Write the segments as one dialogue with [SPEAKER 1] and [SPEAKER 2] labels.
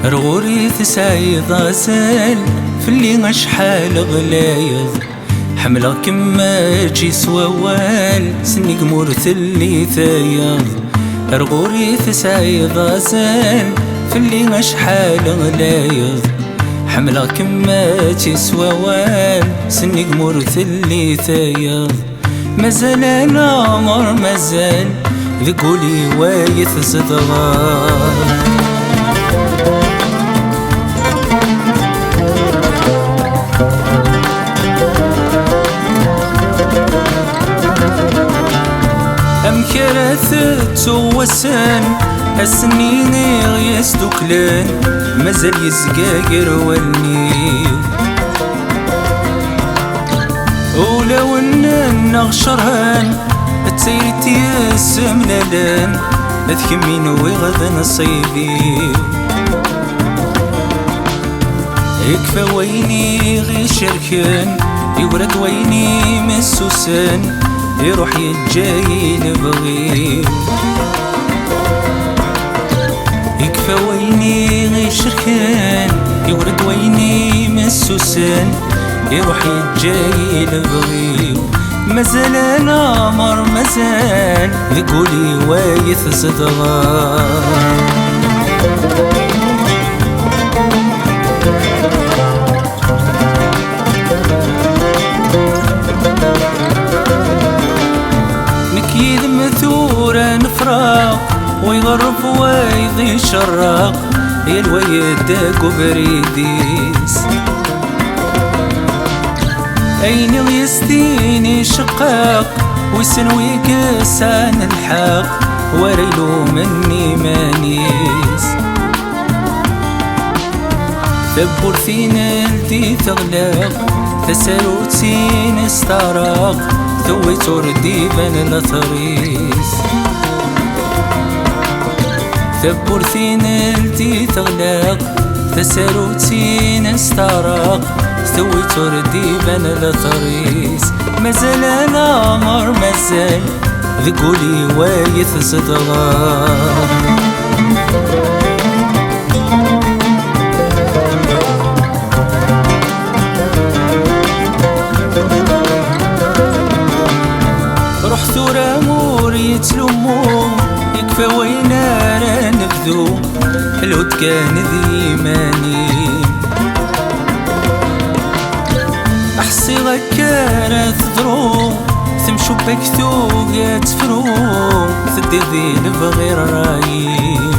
[SPEAKER 1] رغوري تسعيد غزال في اللي شحال غلايض حملة كما تجي سوال سني قمورت اللي ثايض. رغوري تسعيد غزال في اللي شحال غلايض حملة كما تجي سوال سني قمورت اللي ثايض. مازال العمر مازال ذقولي وايث زدغار. أمكرثت وسان السنين غيس دوكلان مازال يزقاقر والنيو ولو ان نغشرهان تسيرتي السمنالان اذكمين ويغض نصيبي يكفى ويني غير شركان يورد ويني مسوسان يروح يتجاي نبغي يكفى ويني غير شركان يورد ويني مسوسان يروح يتجاي نبغي. مازال العمر مازال ذقولي وايث زدغار. نكيد مثورة نفراق ويغرف ويضي شراق يا الويد داك وبريديس أين يستيني شقاق ويسنوي كسان الحاق وريلو مني مانيس ثبور فينا الدي تغلاق تسالوت سين استراق ثوي تردي بن الثريس ثبور فينا الدي تغلاق تسالوت سين استراق ثوي تردي بن الثريس. مازال العمر مازال ذقولي وايث زدغار. رحت رامور يتلمو يكفى وينا راه نبذو الهد كان ذي ماني أحسي غكارة تضرو تمشو بكتو تفرو تدي ذيل بغير رايم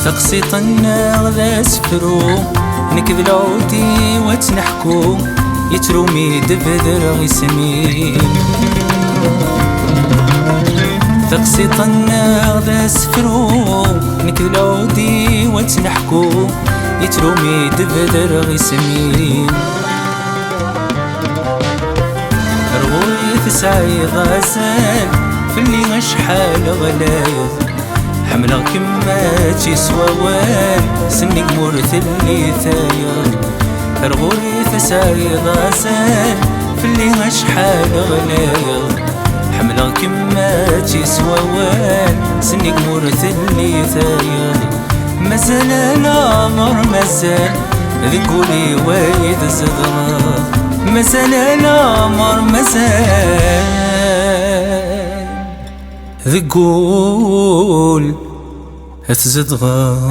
[SPEAKER 1] ثقسي طنا غدا سفرو نكذ العودي وتنحكو يترومي دبذر غيسمين ثقسي طنا غدا سفرو نكذ العودي وتنحكو يترومي دبذر غيسمين. رغوي تسعي غزال في اللي شحال غلايض حملة كما تجي سوال سني قمورت اللي ثايض. رغوي تسعي غزال في اللي شحال غلايض حملة كما تجي سوال سني قمورت اللي ثايض. مازال العمر مازال ذقولي وايد زدغار. مازال العمر مازال ذقول هتزدغار.